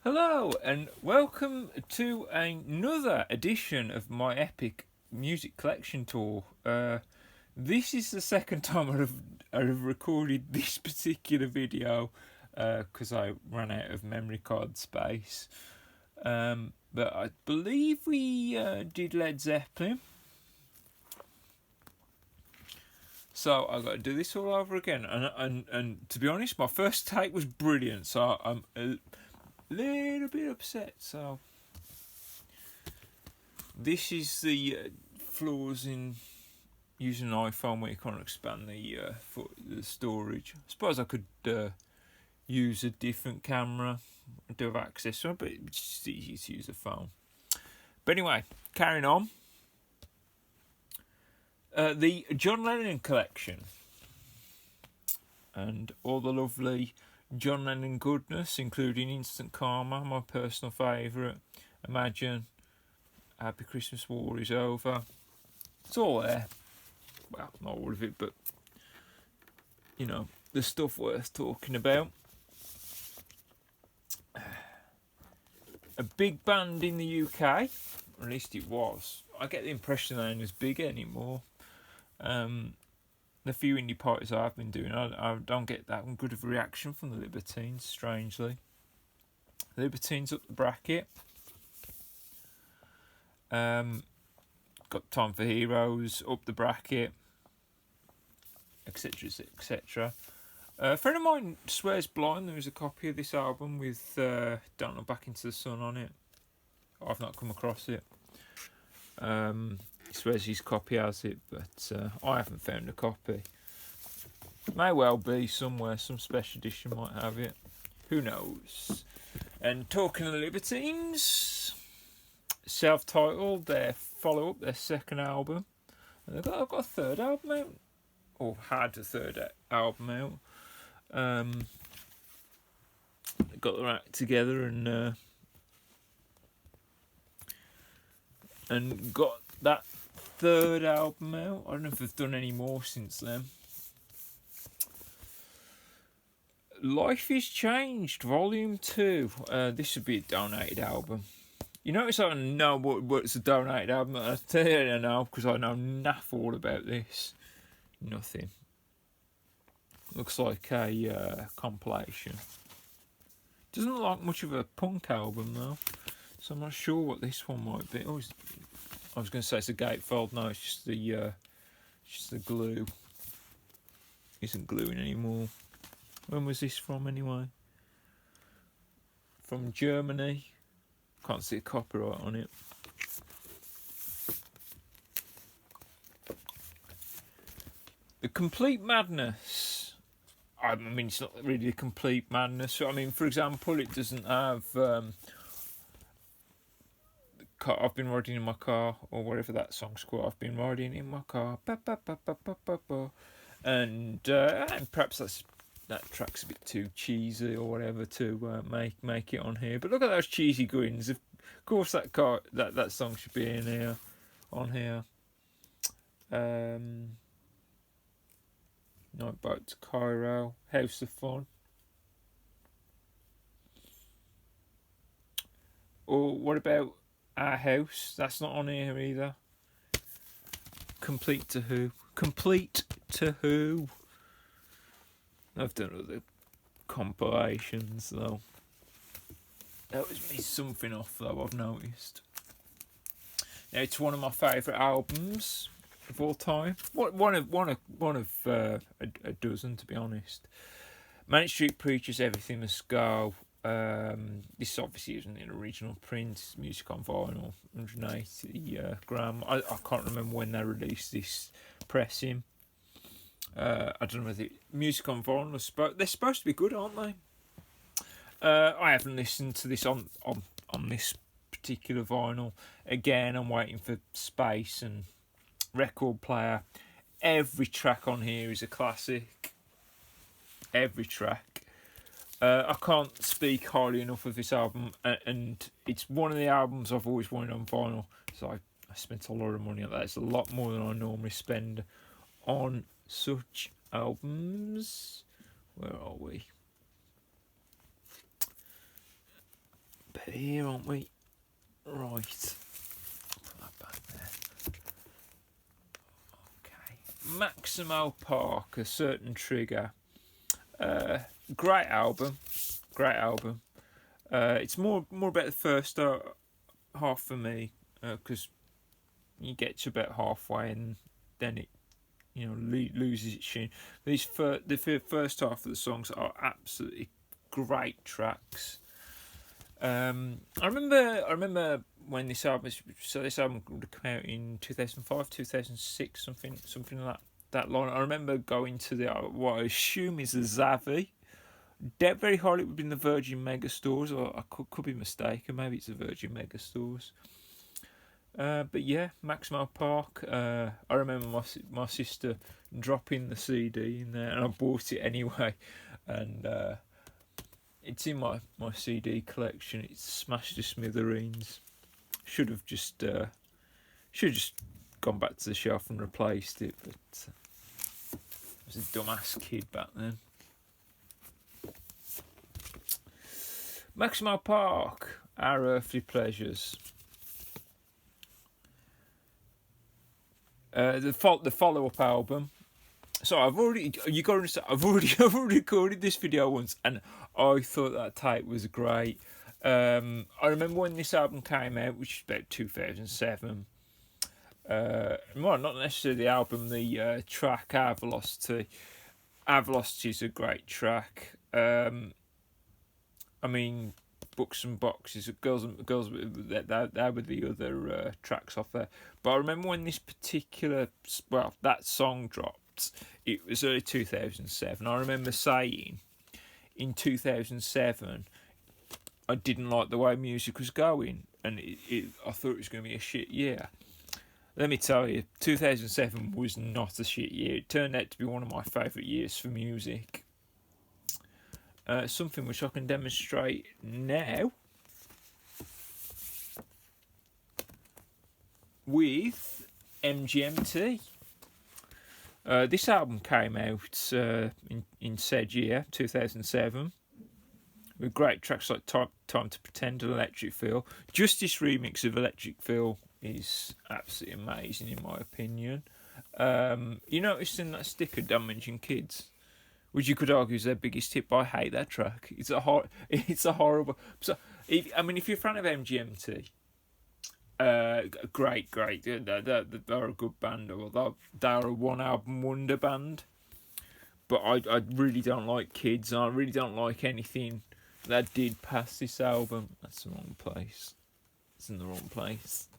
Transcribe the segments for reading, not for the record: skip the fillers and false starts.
Hello and welcome to another edition of my epic music collection tour. This is the second time I've recorded this particular video because I ran out of memory card space. But I believe we did Led Zeppelin. So I've got to do this all over again. And to be honest, my first take was brilliant. So I'm a little bit upset. So this is the flaws in using an iPhone where you can't expand the storage. I suppose I could use a different camera. I do have access to it, but it's just easy to use a phone. But anyway, carrying on. The John Lennon collection and all the lovely John Lennon goodness, including Instant Karma, my personal favourite, Imagine, Happy Christmas War is Over. It's all there. Well, not all of it, but you know, the stuff worth talking about. A big band in the UK, or at least it was. I get the impression they aren't as big anymore. The few indie parties I've been doing, I don't get that good of a reaction from the Libertines, strangely. The Libertines up the bracket. Got Time for Heroes up the bracket, etc, etc. A friend of mine swears blind there is a copy of this album with Don't Look Back Into the Sun on it. I've not come across it. He swears his copy has it, but I haven't found a copy. May well be somewhere, some special edition might have it. Who knows? And talking of the Libertines, self-titled, their follow-up, their second album. And they've got a third album out, or had a third album out. They got their act together and got that third album out. I don't know if they've done any more since then. Life is Changed, Volume 2. This would be a donated album. You notice I don't know what's a donated album. I tell you now, because I know naff all about this. Nothing. Looks like a compilation. Doesn't look like much of a punk album though, so I'm not sure what this one might be. I was going to say it's a gatefold. No, it's just the glue. Isn't gluing anymore. When was this from anyway? From Germany. Can't see a copyright on it. The Complete Madness. I mean, it's not really a complete madness. I mean, for example, it doesn't have I've been riding in my car, or whatever that song's called. I've been riding in my car. Ba, ba, ba, ba, ba, ba, ba. And perhaps that track's a bit too cheesy or whatever to make it on here. But look at those cheesy grins. Of course, that song should be in here, on here. Night Boat to Cairo, House of Fun. Or what about Our House? That's not on here either. Complete to Who? Complete to Who? I've done other compilations though. That was me something off though, I've noticed. Now it's one of my favourite albums of all time. One of a dozen, to be honest. Manic Street Preachers, Everything Must Go. This obviously isn't an original print. It's music on vinyl, 180 gram. I can't remember when they released this pressing. I don't know whether music on vinyl. They're supposed to be good, aren't they? I haven't listened to this on this particular vinyl. Again, I'm waiting for space and record player. Every track on here is a classic. Every track. I can't speak highly enough of this album, and it's one of the albums I've always wanted on vinyl. So I spent a lot of money on that. It's a lot more than I normally spend on such albums. Where are we? here, aren't we? Right. Put that back there. Okay. Maximo Park, A Certain Trigger. Great album. Great album. It's more about the first half for me, because you get to about halfway and then it, loses its sheen. The first half of the songs are absolutely great tracks. I remember when this album would have come out in 2005, 2006, something like that line. I remember going to what I assume is the Zavvi. Doubt very hard it would be in the Virgin Megastores, or I could be mistaken. Maybe it's the Virgin Megastores. But yeah, Maximo Park. I remember my sister dropping the CD in there, and I bought it anyway. And it's in my CD collection. It's smashed to smithereens. Should have just gone back to the shelf and replaced it, but I was a dumbass kid back then. Maximo Park, Our Earthly Pleasures. The follow-up album. So I've already recorded this video once, and I thought that tape was great. I remember when this album came out, which is about 2007. Well, not necessarily the album, the track Our Velocity. Our Velocity is a great track. I mean, Books and Boxes, Girls, that were the other tracks off there. But I remember when this particular, that song dropped, it was early 2007. I remember saying in 2007, I didn't like the way music was going, and I thought it was going to be a shit year. Let me tell you, 2007 was not a shit year. It turned out to be one of my favourite years for music. Something which I can demonstrate now with MGMT. This album came out in said year, 2007, with great tracks like Time to Pretend and Electric Feel. Justice remix of Electric Feel is absolutely amazing in my opinion. You noticed in that sticker, don't mention kids, which you could argue is their biggest hit, but I hate that track. It's a horrible. So, if you're a fan of MGMT, great. They're a good band, or they're a one-album wonder band. But I really don't like Kids, and I really don't like anything that did past this album. That's the wrong place. It's in the wrong place.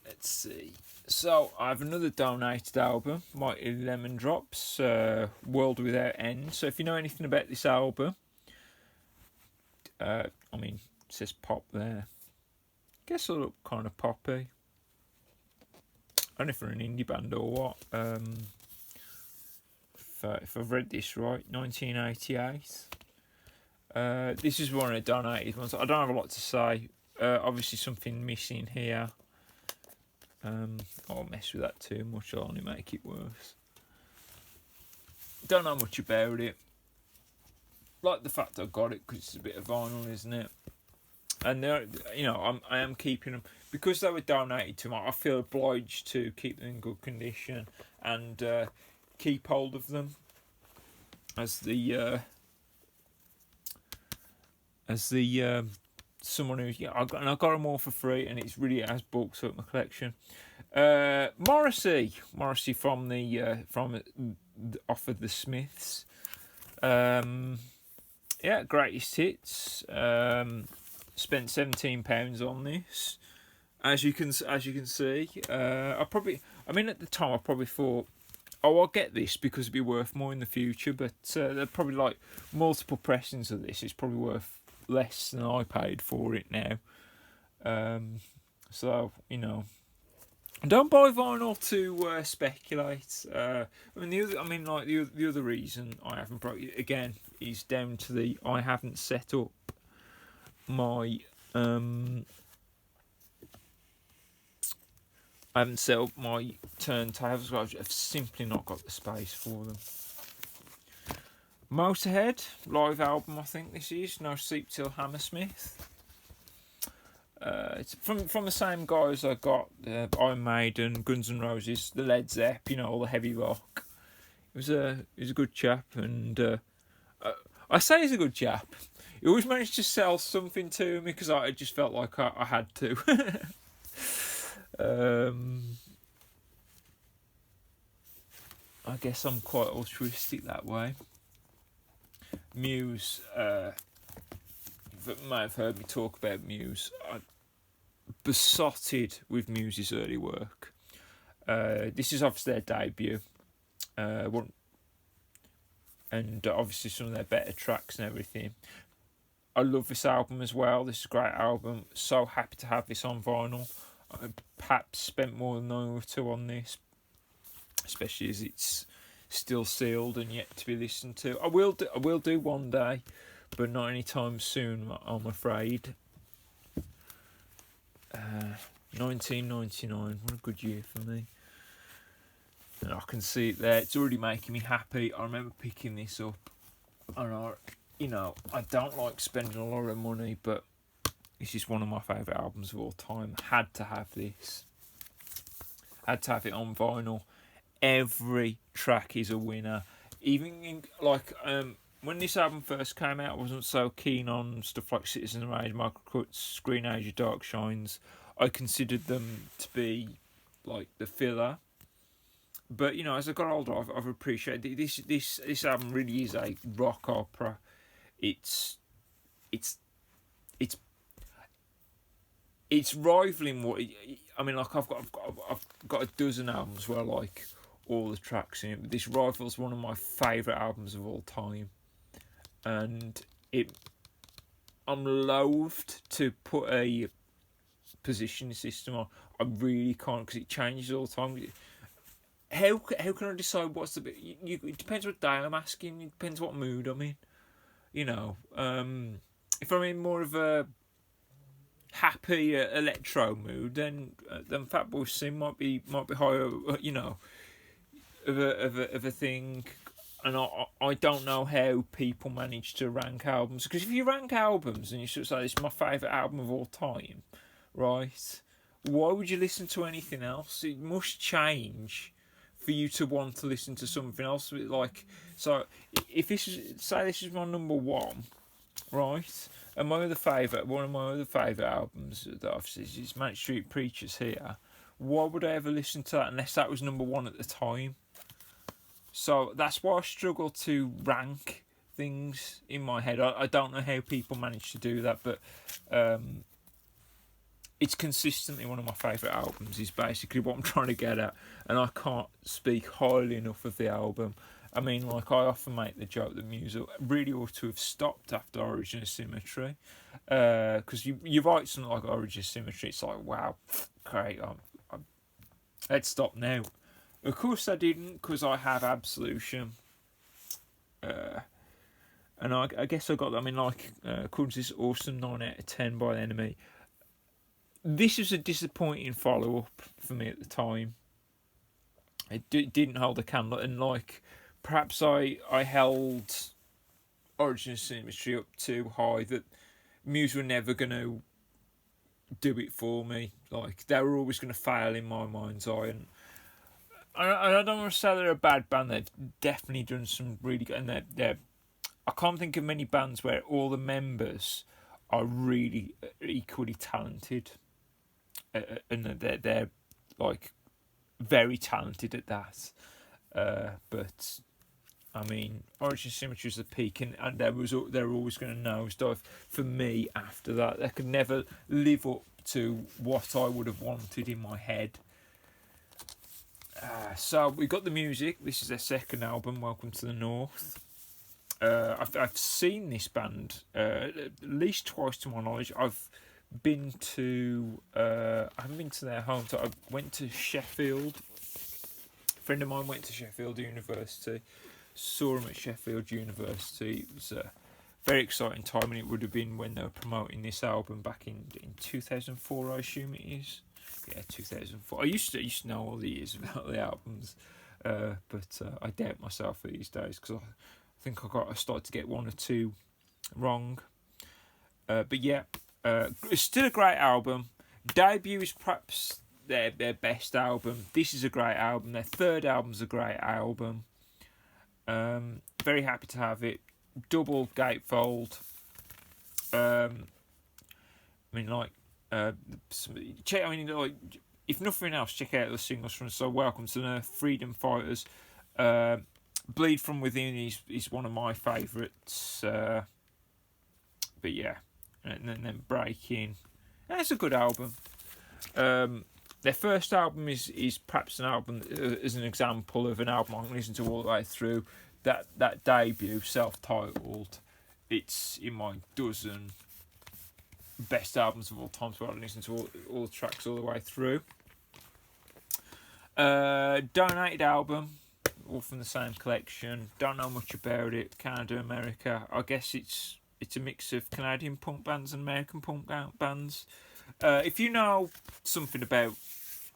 Let's see. So, I have another donated album, Mighty Lemon Drops, World Without End. So, if you know anything about this album, it says pop there. Guess it'll look kind of poppy. I don't know if they're an indie band or what. If I've read this right, 1988. This is one of the donated ones. I don't have a lot to say. Obviously, something missing here. I'll mess with that too much, I'll only make it worse. Don't know much about it. Like the fact I got it because it's a bit of vinyl, isn't it? And I am keeping them because they were donated to me. I feel obliged to keep them in good condition and keep hold of them as the someone who I got them all for free, and it's really has bulked up my collection. Morrissey from off of the Smiths. Greatest hits. Spent £17 on this. As you can see, at the time I probably thought, I'll get this because it'd be worth more in the future. But they're probably like multiple pressings of this. It's probably worth less than I paid for it now. Don't buy vinyl to speculate. The other reason I haven't brought it again is down to I haven't set up my turntables. I've simply not got the space for them. Motorhead live album, I think this is. No Sleep Till Hammersmith. It's from the same guys I got Iron Maiden, Guns N' Roses, the Led Zepp, all the heavy rock. He was a good chap, and I say he's a good chap. He always managed to sell something to me because I just felt like I had to. I guess I'm quite altruistic that way. Muse, you may have heard me talk about Muse. I'm besotted with Muse's early work. This is obviously their debut. And obviously some of their better tracks and everything. I love this album as well. This is a great album. So happy to have this on vinyl. I perhaps spent more than an hour or two on this, especially as it's still sealed and yet to be listened to. I will do one day, but not anytime soon, I'm afraid. 1999, what a good year for me. And I can see it there. It's already making me happy. I remember picking this up, and I don't like spending a lot of money, but this is one of my favourite albums of all time. Had to have this. Had to have it on vinyl. Every track is a winner. Even when this album first came out, I wasn't so keen on stuff like Citizen Rage, Michael Cuts, Green Age, Dark Shines. I considered them to be like the filler. But as I got older, I've appreciated this album. Really is a rock opera. It's rivaling what I've got a dozen albums where I like all the tracks in it, but this rivals one of my favourite albums of all time, and I'm loathed to put a position system on. I really can't, because it changes all the time. How can I decide what's the bit? It depends what day I'm asking. It depends what mood I'm in. If I'm in more of a happy electro mood, then Fatboy Slim might be higher. Of a thing, and I don't know how people manage to rank albums, because if you rank albums and you sort of say this is my favourite album of all time, right? Why would you listen to anything else? It must change for you to want to listen to something else. So if this is my number one, right? And one of my other favourite albums that I've seen is Manic Street Preachers here. Why would I ever listen to that unless that was number one at the time? So that's why I struggle to rank things in my head. I don't know how people manage to do that, but it's consistently one of my favourite albums, is basically what I'm trying to get at. And I can't speak highly enough of the album. I often make the joke that Muse really ought to have stopped after Origin of Symmetry. Because you write something like Origin of Symmetry, it's like, wow, great, let's stop now. Of course I didn't, because I have Absolution. And I guess I got, according to this awesome 9 out of 10 by the Enemy. This was a disappointing follow-up for me at the time. It didn't hold a candle, and perhaps I held Origin of Symmetry up too high, that Muse were never going to do it for me. They were always going to fail in my mind's eye, and I don't want to say they're a bad band. They've definitely done some really good, and they're I can't think of many bands where all the members are really equally talented, and they're very talented at that. But Origin Symmetry was the peak, and they're always going to nosedive for me after that. They could never live up to what I would have wanted in my head. So we got the music. This is their second album, Welcome to the North. I've seen this band at least twice to my knowledge. I've been to I haven't been to their home. So I went to Sheffield. A friend of mine went to Sheffield University. Saw him at Sheffield University. It was a very exciting time, and it would have been when they were promoting this album back in 2004, I assume it is. Yeah, 2004. I used to know all the years about the albums, but I doubt myself these days, because think I started to get one or two wrong. But yeah, it's still a great album. Debut is perhaps their best album. This is a great album. Their third album's a great album. Very happy to have it. Double gatefold. If nothing else, check out the singles from So Welcome to the Freedom Fighters. Bleed From Within is one of my favourites. But yeah, and then Breaking. That's a good album. Their first album is perhaps an album as an example of an album I can listen to all the way through. That debut, self-titled, it's in my dozen best albums of all time, so I listen to all the tracks all the way through. Donated album, all from the same collection. Don't know much about it. Canada, America. I guess it's a mix of Canadian punk bands and American punk bands. If you know something about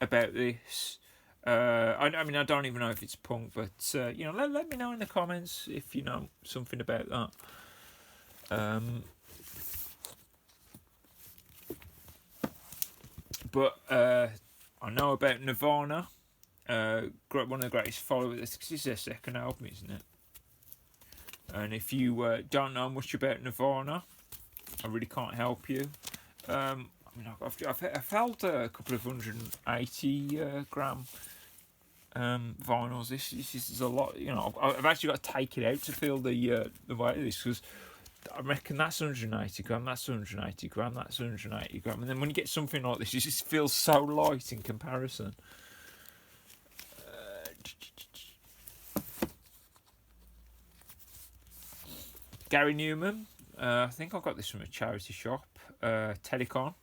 this, I don't even know if it's punk, but let me know in the comments if you know something about that. But I know about Nirvana. One of the greatest followers. This is their second album, isn't it? And if you don't know much about Nirvana, I really can't help you. I've held a couple of 180 gram vinyls. This is a lot. I've actually got to take it out to feel the weight of this, because I reckon that's 180 gram, that's 180 gram, that's 180 gram, and then when you get something like this, it just feels so light in comparison. Gary Newman. I think I got this from a charity shop. Telecon.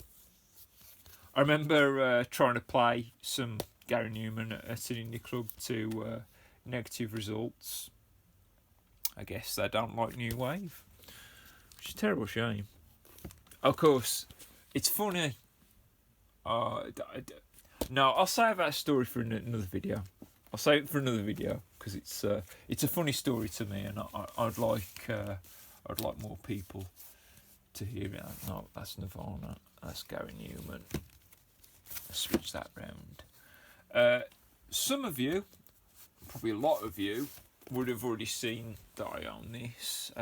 I remember trying to play some Gary Newman at an indie club to negative results. I guess they don't like new wave, which is a terrible shame. Of course, it's funny. No, I'll save that story for another video. I'll save it for another video because it's a funny story to me, and I'd like more people to hear it. No, that's Nirvana. That's Gary Newman. Let's switch that round. Some of you, probably a lot of you, would have already seen that I own this.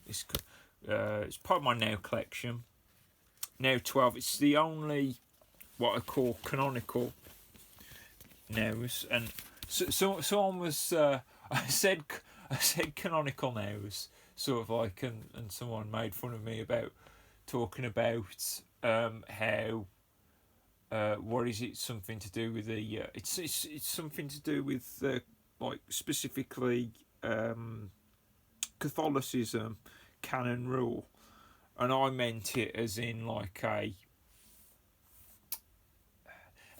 It's part of my Now collection. Now 12. It's the only what I call canonical Nows, and so someone was I said canonical Nows, sort of like, and someone made fun of me about talking about how what is it, something to do with the it's something to do with like specifically Catholicism canon rule, and I meant it as in like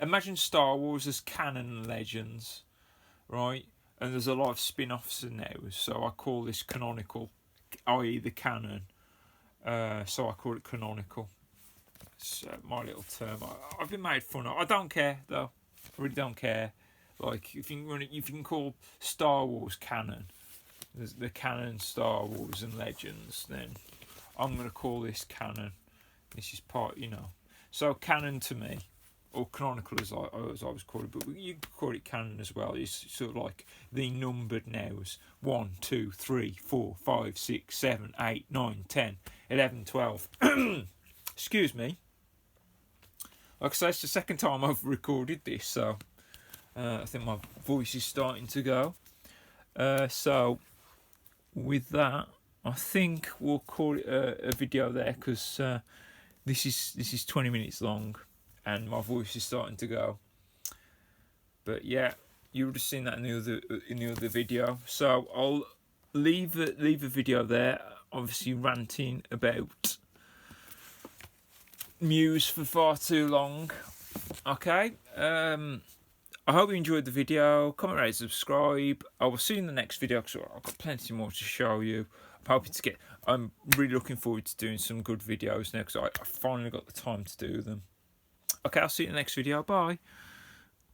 imagine Star Wars as canon legends, right? And there's a lot of spin-offs in there, so I call this canonical, i.e. the canon. So I call it canonical. It's my little term. I've been made fun of. I don't care though. I really don't care. Like if you can call Star Wars canon, the canon Star Wars and Legends, then I'm gonna call this canon. This is part, So canon to me, or canonical as I was called it, but you could call it canon as well. It's sort of like the numbered nows: 1, 2, 3, 4, 5, 6, 7, 8, 9, 10, 11, 12. Excuse me. Like I say, it's the second time I've recorded this, so I think my voice is starting to go. So with that, I think we'll call it a video there, because this is 20 minutes long. And my voice is starting to go. But yeah, you would have seen that in the other video. So I'll leave a video there. Obviously ranting about Muse for far too long. Okay. I hope you enjoyed the video. Comment, rate, subscribe. I will see you in the next video, because I've got plenty more to show you. I'm really looking forward to doing some good videos now, because I finally got the time to do them. Okay, I'll see you in the next video. Bye.